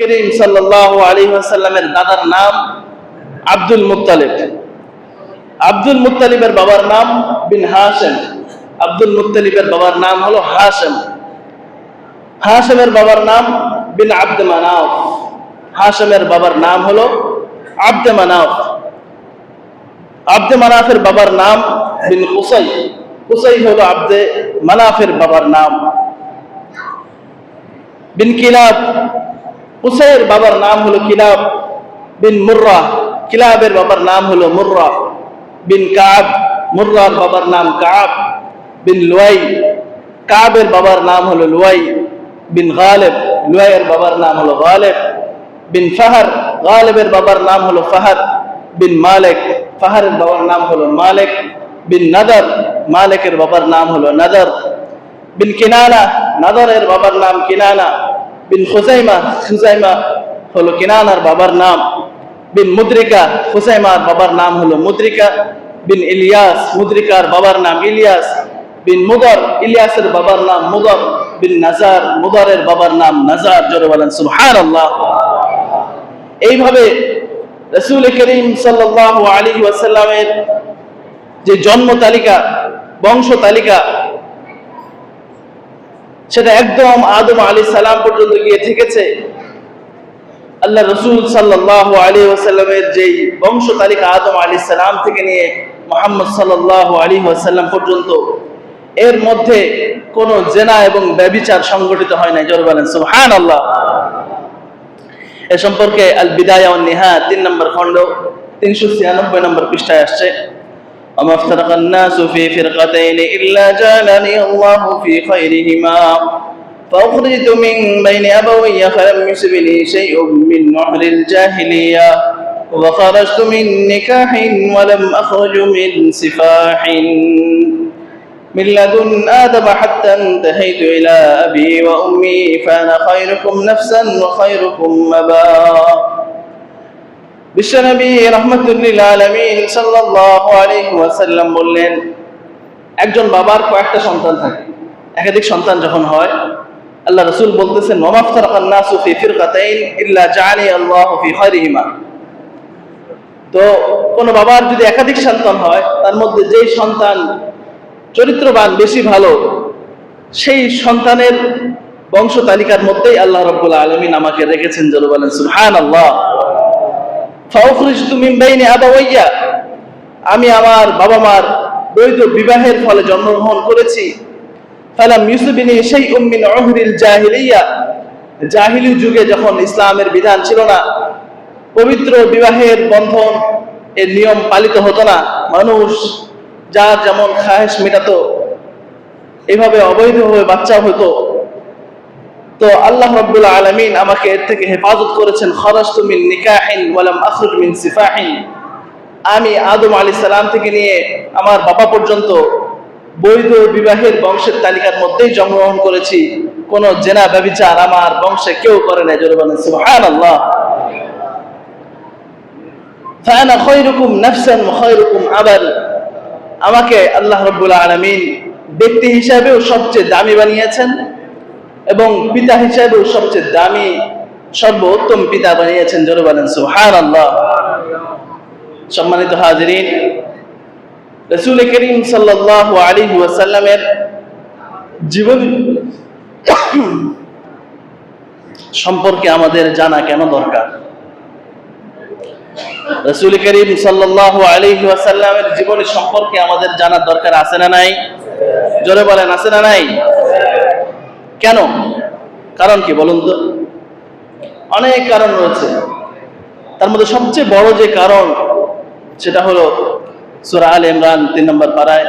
করিম সাল্লাল্লাহু আলাইহি ওয়াসাল্লামের দাদার নাম আব্দুল মুত্তালিব। আব্দুল মুত্তালিবের বাবার নাম বিন হাশিম। আব্দুল মুত্তালিবের বাবার নাম হলো হাশিম। হাশিমের বাবার নাম বিন আব্দ মানাফ। হাশিমের বাবার নাম হলো আব্দ মানাফ। আব্দ মানাফের বাবার নাম বিন কুসাই। কুসাই হলো আব্দ মানাফের বাবার নাম। Bin Kilab. কুসাইয়ের বাবার নাম হলো কিলাব বিন মুর্রা। কিলাবের বাবার নাম হলো মুর্রা বিন কাব। মুর্রার বাবার নাম কাব বিন লুয়াই। কাবের বাবার নাম হলো লুয়াই বিন গালিব। লুয়াইয়ের বাবার নাম হলো গালিব বিন ফাহার। গালিবের বাবার নাম হলো ফাহার বিন মালিক। ফাহারের বাবার নাম হলো মালিক বিন নাদার। মালিকের বাবার নাম হলো নাদার বিন কিনানা। নাদারের বাবার নাম কিনানা বিন খুজাইমা। খুজাইমা হলো কিনানার বাবার নাম বিন মুদ্রিকা। খুজাইমার বাবার নাম হলো মুদ্রিকা বিন ইলিয়াস। মুদ্রিকার বাবার নাম ইলিয়াস বিন মুদর। ইলিয়াসের বাবার নাম মুদর বিন নাজার। মুদরের বাবার নাম নাজার। জোরে বলেন সুবহানাল্লাহ। এইভাবে রাসূল করিম সাল্লাল্লাহু আলাইহি ওয়াসাল্লামের যে জন্ম তালিকা, বংশ তালিকা, সেটা একদম আদম আলাইহিস সালাম পর্যন্ত গিয়ে থেকেছে। আল্লাহ রাসূল সাল্লাল্লাহু আলাইহি ওয়াসাল্লামের যেই বংশ তালিকা আদম আলাইহিস সালাম থেকে নিয়ে মুহাম্মদ সাল্লাল্লাহু আলাইহি ওয়াসাল্লাম পর্যন্ত, এর মধ্যে কোনো জিনা এবং ব্যভিচার সংগঠিত হয় নাই। জোরে বলেন সুবহানাল্লাহ। এ সম্পর্কে আল বিদায়া ওয়ান নিহায়া 3 নম্বর খণ্ড 396 নম্বর পৃষ্ঠায় আসছে, وما افترق الناس في فرقتين إلا جعلني الله في خيرهما فأخرجت من بين أبوي فلم يصبني شيء من نحر الجاهلية وخرجت من نكاح ولم أخرج من سفاح من لدن آدم حتى انتهيت إلى أبي وأمي فأنا خيركم نفسا وخيركم أبا। বিশ্বনবী রাহমাতুল্লিল আলামিন সাল্লাল্লাহু আলাইহি ওয়াসাল্লাম বললেন, একজন বাবার কয়েকটা সন্তান থাকে, একাধিক সন্তান যখন হয়, আল্লাহ রাসূল বলতেছেন ওয়া মাফতারাকান নাসু ফি ফিরকাতাইন ইল্লা জাআলি আল্লাহু ফি খায়রিহিমা। তো কোন বাবার যদি একাধিক সন্তান হয়, তার মধ্যে যেই সন্তান চরিত্রবান, বেশি ভালো, সেই সন্তানের বংশ তালিকার মধ্যেই আল্লাহ রাব্বুল আলামিন আমাকে রেখেছেন। জোরে বলেন সুবহানাল্লাহ। ফাউখরিজতু মিন বাইনি আবাওয়াইয়া, আমি আমার বাবা মার বৈধ বিবাহের ফলে জন্মগ্রহণ করেছি। ফালাম ইউসবিনি শাইউম মিন উহরিল জাহিলিয়া, জাহিলি যুগে যখন ইসলামের বিধান ছিল না, পবিত্র বিবাহের বন্ধন এর নিয়ম পালিত হতো না, মানুষ যার যেমন খায়েশ মেটাতো এভাবে অবৈধভাবে বাচ্চা হতো। তো আল্লাহ রাব্বুল আলামিন আমাকে এর থেকে হেফাজত করেছেন। খারাজতু মিন নিকাহিন ওয়া লাম আখরুজ মিন সিফাহিন, আমি আদম আলাইহিস সালাম থেকে নিয়ে আমার বাবা পর্যন্ত বৈধ বিবাহের বংশের তালিকার মধ্যেই জন্মগ্রহণ করেছি, কোন জেনা ব্যভিচার আমার বংশে কেউ করে নাই। জোরে বলেন সুবহানাল্লাহ। ফাআনা খায়রুকুম নাফসান ওয়া খায়রুকুম আবান, আমাকে আল্লাহ রাব্বুল আলামিন ব্যক্তি হিসাবেও সবচেয়ে দামি বানিয়েছেন এবং পিতা হিসাবেও সবচেয়ে দামি, সর্বোত্তম পিতা বানিয়েছেন। জোরে বলেন সুবহানাল্লাহ। সম্মানিত হাজিরিন, রাসূল করিম সাল্লাল্লাহু আলাইহি ওয়াসাল্লামের জীবন সম্পর্কে আমাদের জানা কেন দরকার? রাসূল করিম সাল্লাল্লাহু আলাইহি ওয়াসাল্লামের জীবনী সম্পর্কে আমাদের জানার দরকার আছে না নাই? জোরে বলেন আছে না নাই? কেন? কারণ কি বলুন তো? অনেক কারণ রয়েছে, তার মধ্যে সবচেয়ে বড় যে কারণ সেটা হলো সূরা আলে ইমরান 3 নম্বর পারায়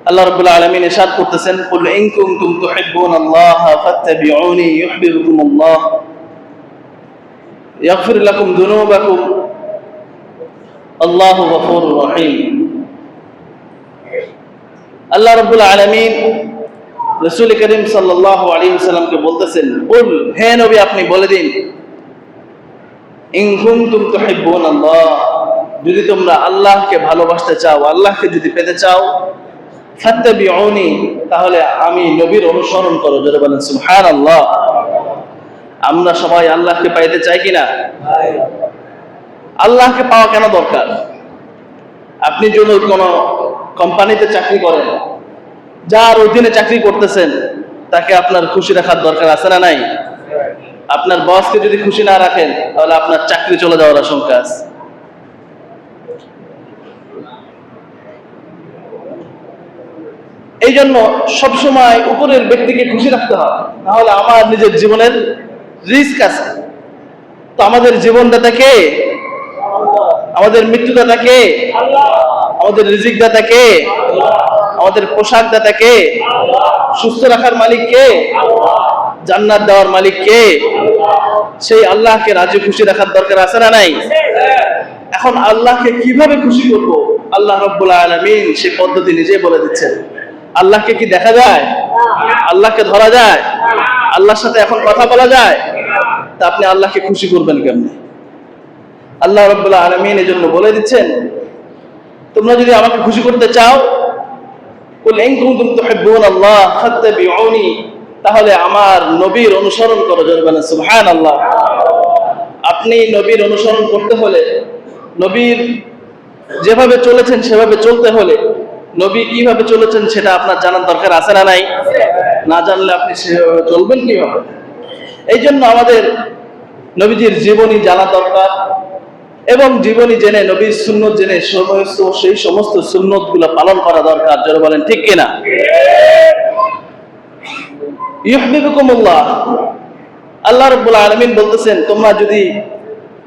আল্লাহ রাব্বুল আলামিন ইরশাদ করতেছেন, কুল ইন কুনতুম তুহিব্বুনাল্লাহা ফাত্তাবিউনি ইউহিব্বুকুমুল্লাহ ইয়াগফির লাকুম যুনুবাকুম আল্লাহু গফুরুর রহিম। আল্লাহ রাব্বুল আলামিন রাসূল করিম সাল্লাল্লাহু আলাইহি ওয়াসাল্লামকে বলতেছেন, কুল, হে নবী আপনি বলে দিন, ইন কুনতুম তুহিব্বুনাল্লাহ, যদি তোমরা আল্লাহকে ভালোবাসতে চাও, আল্লাহকে যদি পেতে চাও, ফাত্তাবিউনি, তাহলে আমি নবীর অনুসরণ করো। জোরে বলেন সুবহানাল্লাহ। আমরা সবাই আল্লাহকে পাইতে চাই কিনা? আল্লাহকে পাওয়া কেন দরকার? আপনি যদি কোনো কোম্পানিতে চাকরি করেন, যার অধীনে চাকরি করতেছেন তাকে আপনার খুশি রাখার দরকার আছে না নাই? আপনার বসকে যদি খুশি না রাখেন তাহলে আপনার চাকরি চলে যাওয়ার আশঙ্কা আছে। এই জন্য সবসময় উপরের ব্যক্তিকে খুশি রাখতে হয়, নাহলে আমার নিজের জীবনের রিস্ক আছে। তো আমাদের জীবনদাতা কে? আমাদের মৃত্যুদাতা কে? আমাদের রিজিক দাতা কে? আমাদের পোশাক দাতা কে? সুস্থ রাখার মালিক কে? জান্নাত দেওয়ার মালিক কে? সেই আল্লাহকে রাজি খুশি রাখার দরকার আছে না নাই? এখন আল্লাহকে কিভাবে খুশি করব, আল্লাহ রাব্বুল আলামিন সেই পদ্ধতি নিজেই বলে দিচ্ছেন। আল্লাহকে কি দেখা যায়? আল্লাহকে ধরা যায়? আল্লাহর সাথে এখন কথা বলা যায়? তা আপনি আল্লাহকে খুশি করবেন কেমনে? আল্লাহ রাব্বুল আলামিন এজন্য বলে দিচ্ছেন, তোমরা যদি আমাকে খুশি করতে চাও, কুল ইন কুনতুম তুহিব্বুনাল্লাহ ফাত্তাবিউনি, তাহলে আমার নবীর অনুসরণ করো। জোরে বলেন সুবহানাল্লাহ। আপনি নবীর অনুসরণ করতে হলে, নবীর যেভাবে চলেছেন সেভাবে চলতে হলে, নবী কিভাবে চলেছেন সেটা আপনার জানার দরকার আছে না নাই? না জানলে আপনি সেভাবে চলবেন কিভাবে? এই জন্য আমাদের নবীজির জীবনী জানা দরকার, এবং জীবনী জেনে, নবীর সুন্নত জেনে সেই সমস্ত সুন্নত গুলো পালন করা দরকার। যারা বলেন ঠিক কিনা? ইউহিব্বুকুমুল্লাহ। আল্লাহ রাব্বুল আলামিন বলতেছেন, তোমরা যদি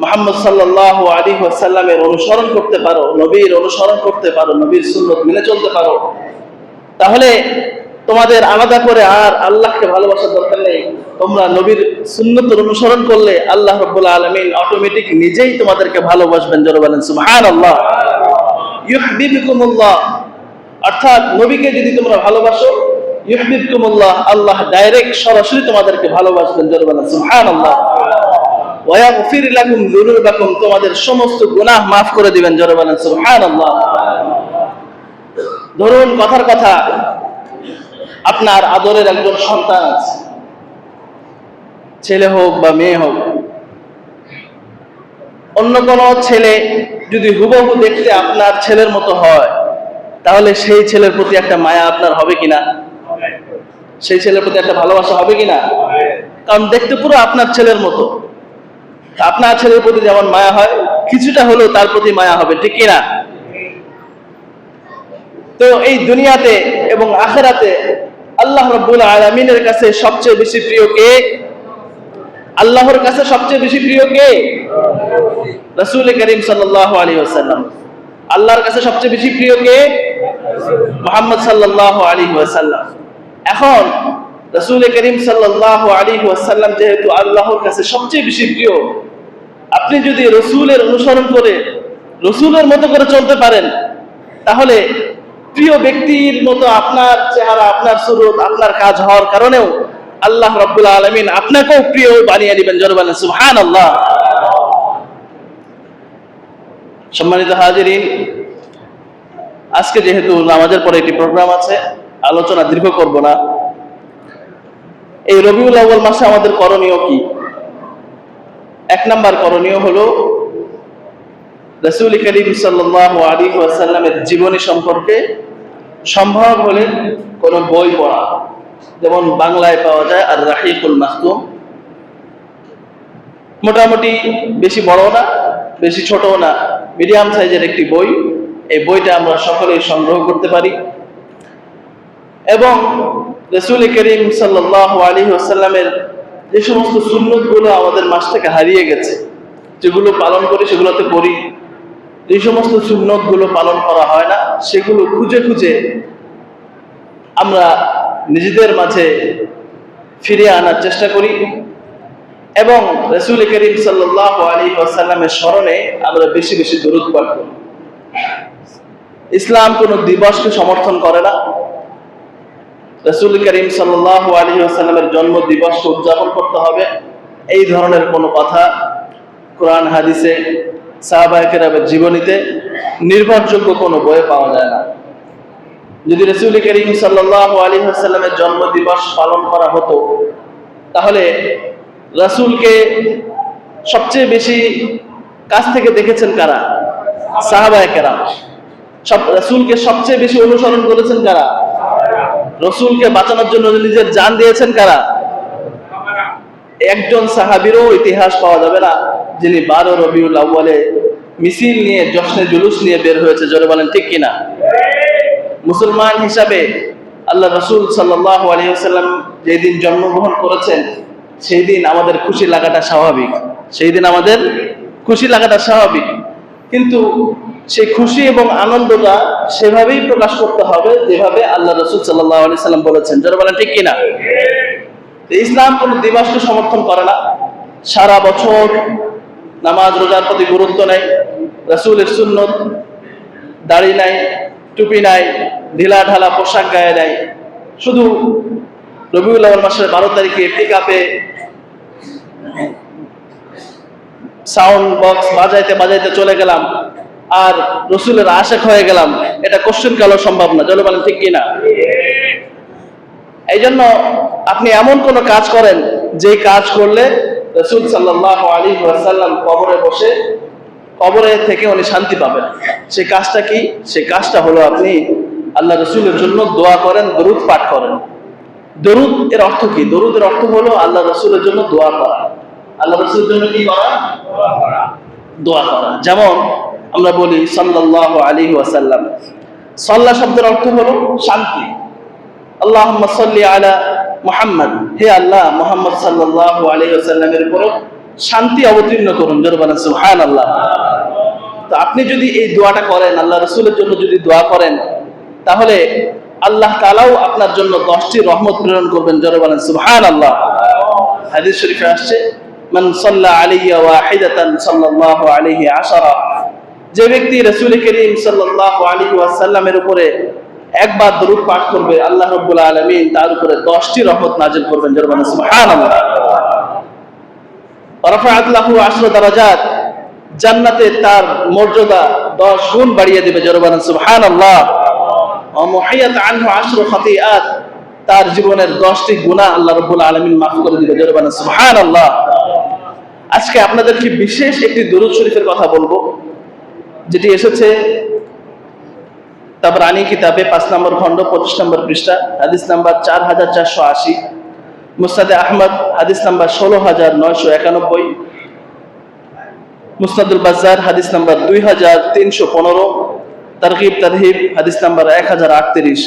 মুহাম্মদ সাল্লাল্লাহু আলাইহি ওয়াসাল্লামের অনুসরণ করতে পারো, নবীর অনুসরণ করতে পারো, নবীর সুন্নত মেনে চলতে পারো, তাহলে তোমাদের আলাদা করে আর আল্লাহকে ভালোবাসার দরকার নেই। তোমরা নবীর সুন্নতের অনুসরণ করলে আল্লাহ রাব্বুল আলামিন অটোমেটিক নিজেই তোমাদেরকে ভালোবাসবেন। যারা বলেন সুবহানাল্লাহ। ইউহিব্বুকুমুল্লাহ, অর্থাৎ নবীকে যদি তোমরা ভালোবাসো, ইউহিব্বুকুমুল্লাহ, আল্লাহ ডাইরেক্ট সরাসরি তোমাদেরকে ভালোবাসবেন। যারা বলেন সুবহানাল্লাহ। ওয়া ইয়াগফির লাকুম যুনুবাকুম, তোমাদের সমস্ত গুনাহ মাফ করে দিবেন। যারা বলেন সুবহানাল্লাহ। ধরুন কথার কথা, আপনার আদরের একজন সন্তান আছে, ছেলে হোক বা মেয়ে হোক। অন্য কোন ছেলে যদি হুবহু দেখতে আপনার ছেলের মতো হয়, তাহলে সেই ছেলের প্রতি একটা মায়া আপনার হবে কিনা? সেই ছেলের প্রতি একটা ভালোবাসা হবে কিনা? কারণ দেখতে পুরো আপনার ছেলের মতো। আপনার ছেলের প্রতি যেমন মায়া হয়, কিছুটা হলেও তার প্রতি মায়া হবে, ঠিক কিনা? তো এই দুনিয়াতে এবং আখিরাতে আল্লাহ রাব্বুল আলামিনের কাছে সবচেয়ে বেশি প্রিয় কে? আল্লাহর কাছে সবচেয়ে বেশি প্রিয় কে? রাসূল করিম সাল্লাল্লাহু আলাইহি ওয়াসাল্লাম। আল্লাহর কাছে সবচেয়ে বেশি প্রিয় কে? মুহাম্মদ সাল্লাল্লাহু আলাইহি ওয়াসাল্লাম। এখন রাসূল করিম সাল্লাল্লাহু আলাইহি ওয়াসাল্লাম যেহেতু আল্লাহর কাছে সবচেয়ে বেশি প্রিয়, আপনি যদি রাসূলের অনুসরণ করে রাসূলের মতো করে চলতে পারেন, তাহলে প্রিয় ব্যক্তির মতো আপনার চেহারা, আপনার সুরত, আপনার কাজ হওয়ার কারণেও আল্লাহ রাব্বুল আলামিন আপনাকেও প্রিয় বানিয়ে দিবেন। জোরে বলেন সুবহানাল্লাহ। সম্মানিত হাজিরিন, আজকে যেহেতু নামাজের পরে একটি প্রোগ্রাম আছে, আলোচনা দীর্ঘ করব না। এই রবিউল আউয়াল মাসে আমাদের করণীয় কি? এক নাম্বার করণীয় হলো রাসূল করিম সাল্লাল্লাহু আলাইহি ওয়াসাল্লামের জীবনী সম্পর্কে সম্ভব হলে কোন বই পড়া, যেমন বাংলায় পাওয়া যায় আর রাহিকুল মাখতুম। মোটামুটি বেশি বড় না, বেশি ছোট না, মিডিয়াম সাইজের একটি বই। এই বইটা আমরা সকলেই সংগ্রহ করতে পারি, এবং রাসূল করিম সাল্লাল্লাহু আলাইহি ওয়াসাল্লামের যে সমস্ত সুন্নতগুলো আমাদের মাঝ থেকে হারিয়ে গেছে, যেগুলো পালন করি সেগুলোতে করি, যে সমস্ত সুন্নতগুলো পালন করা হয় না, সেগুলো খুঁজে খুঁজে আমরা নিজেদের মাঝে ফিরিয়ে আনার চেষ্টা করি, এবং রাসূল করিম সাল্লাল্লাহু আলাইহি ওয়াসাল্লামের স্মরণে আমরা বেশি বেশি দরুদ পাঠ করি। ইসলাম কোনো দিবসকে সমর্থন করে না। রাসূল করিম সাল্লাল্লাহু আলাইহি ওয়াসাল্লামের জন্ম দিবসকে উদযাপন করতে হবে, এই ধরনের কোনো কথা কোরআন হাদিসে, সাহাবায়ে কেরামের জীবনীতে, নির্ভরযোগ্য কোনো বইয়ে পাওয়া যায় না। যদি রাসূল করিম সাল্লাল্লাহু আলাইহি ওয়াসাল্লামের জন্ম দিবস পালন করা হতো, তাহলে রাসূলকে সবচেয়ে বেশি কাছ থেকে দেখেছেন কারা? সাহাবায়ে কেরাম। রাসূলকে সবচেয়ে বেশি অনুসরণ করেছেন কারা? রাসূলকে বাঁচানোর জন্য নিজের জান দিয়েছেন কারা? একজন সাহাবীরও ইতিহাস পাওয়া যাবে না যিনি 12 রবিউল আউয়ালে মিছিল নিয়ে, জশ্নে জুলুস নিয়ে বের হয়েছে। জোরে বলেন ঠিক কিনা? মুসলমান হিসাবে আল্লাহ রাসূল সাল্লাল্লাহু আলাইহি ওয়াসাল্লাম যেদিন জন্মগ্রহণ করেছেন সেই দিন আমাদের খুশি লাগাটা স্বাভাবিক। সেই দিন আমাদের খুশি লাগাটা স্বাভাবিক, কিন্তু সেই খুশি এবং আনন্দটা সেভাবেই প্রকাশ করতে হবে যেভাবে আল্লাহ রাসূল সাল্লাল্লাহু আলাইহি ওয়াসাল্লাম বলেছেন। জোরে বলেন ঠিক কিনা? ইসলাম কোনো দিবসকে সমর্থন করে না। সারা বছর নামাজ রোজার প্রতি গুরুত্ব নেই, রাসূলের সুন্নত, দাড়ি নাই, টুপি নাই, ঢিলা ঢালা পোশাক গায়ে নাই। শুধু রবিউল আউয়াল মাসের 12 তারিখে পিকআপে সাউন্ড বক্স বাজাইতে বাজাইতে চলে গেলাম আর রসুলের আশেক হয়ে গেলাম, এটা কোশ্চেন কালও সম্ভব না। চলে বলেন ঠিক কিনা? এই জন্য আপনি এমন কোন কাজ করেন যে কাজ করলে রাসূল সাল্লাল্লাহু আলাইহি ওয়াসাল্লাম কবরে বসে, কবরে থেকে উনি শান্তি পাবেন। সেই কাজটা কি? সেই কাজটা হলো আপনি আল্লাহ রাসূলের জন্য দোয়া করেন, দরুদ পাঠ করেন। দরুদ এর অর্থ কি? দরুদের অর্থ হলো আল্লাহ রাসূলের জন্য দোয়া করা। আল্লাহ রাসূলের জন্য কি করা? দোয়া করা। যেমন আমরা বলি সাল্লাল্লাহু আলাইহি ওয়াসাল্লাম। সাল্লাহ শব্দের অর্থ হলো শান্তি। আল্লাহুম্মা সাল্লি আলা মুহাম্মদ, হে আল্লাহ মুহাম্মদ সাল্লাল্লাহু আলাইহি ওয়াসাল্লামের উপর শান্তি অবতীর্ণ করুন। জোরে বলেন সুবহানাল্লাহ। তো আপনি যদি এই দোয়াটা করেন, আল্লাহ রাসূলের জন্য যদি দোয়া করেন, তাহলে আল্লাহ তাআলাও আপনার জন্য 10টি রহমত প্রেরণ করবেন। জোরে বলেন সুবহানাল্লাহ। হাদিস শরীফে আসছে, মান সাল্লা আলাইয়া ওয়াহিদাতান সাল্লাল্লাহু আলাইহি আশারা, যে ব্যক্তি রাসূল করিম সাল্লাল্লাহু আলাইহি ওয়াসাল্লামের উপরে একবার দরুদ পাঠ করবে, আল্লাহ রাব্বুল আলামিন তার উপরে 10টি রহমত নাযিল করবেন। জোরে বলেন সুবহানাল্লাহ। রাফাআত লাহু 10 দারাজাত, জান্নাতে তার মর্যাদা 10 গুণ বাড়িয়ে দেবে। জোরে বলেন সুবহানাল্লাহ। ওয়া মুহিয়াত আনহু 10 খাতিআত, তার জীবনের 10টি গুনাহ আল্লাহ রাব্বুল আলামিন মাফ করে দিবে। জোরে বলেন সুবহানাল্লাহ। আজকে আপনাদেরকে বিশেষ একটি দরুদ শরীফের কথা বলবো, যেটি এসেছে তাবরানী কিতাবে 5 নম্বর খণ্ড 25 নম্বর পৃষ্ঠা, হাদিস নাম্বার 4480, মুসনাদে আহমদ হাদিস নাম্বার 16991, মুসনাদুল বাজ্জার হাদিস নাম্বার 2315, তারগিব তারহিব হাদিস নাম্বার 1038।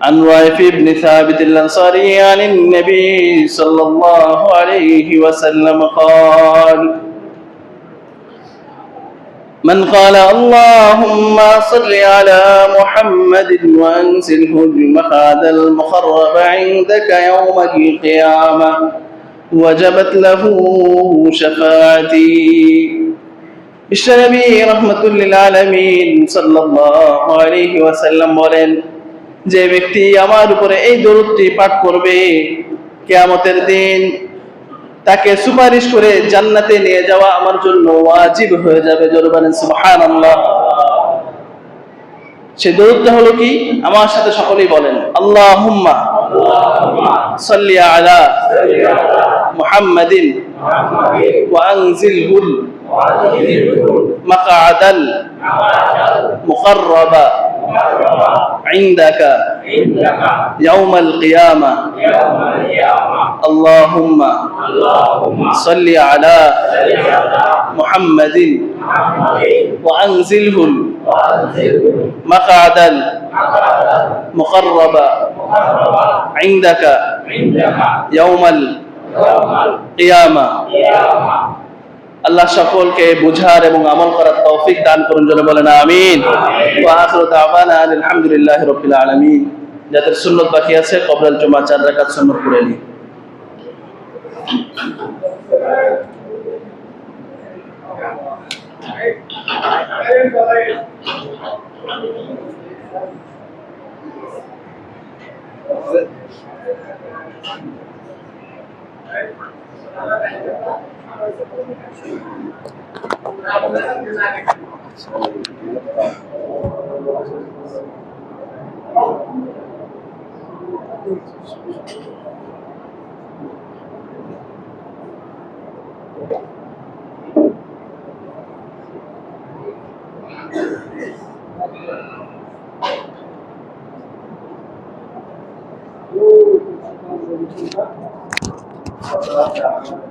عن رافع بن ثابت الأنصاري عن النبي صلى الله عليه وسلم قال: من قال اللهم صل على محمد وأنزله المقعد المقرب عندك يوم القيامة وجبت له شفاعتي। বিশ্বনবী রাহমাতুল লিল আলামিন সাল্লাল্লাহু আলাইহি ওয়াসাল্লাম বলেন, যে ব্যক্তি আমার উপরে এই দরুদটি পাঠ করবে, কিয়ামতের দিন তাকে সুপারিশ করে জান্নাতে নিয়ে যাওয়া আমার জন্য ওয়াজিব হয়ে যাবে। জোরে বলেন সুবহানাল্লাহ। সেই দরুদটা হলো কি? আমার সাথে সকলেই বলেন, আল্লাহুম্মা সাল্লি আলা মুহাম্মাদিন ওয়া আনজিলহুল মাকআদাল মুকাররাবা عندك يوم القيامة اللهم صل على محمد وأنزله المقعد المقرب عندك يوم القيامة। আল্লাহ সকলকে বুঝার এবং আমল করার তৌফিক দান করুন। জোরে বলেন আমিন। ওয়া আখিরু দাওয়ানা আলহামদুলিল্লাহি রাব্বিল আলামিন। যাদের সুন্নাত বাকি আছে কবরাল জুমা 4 রাকাত সুন্নাত পড়ে নি। Thank you.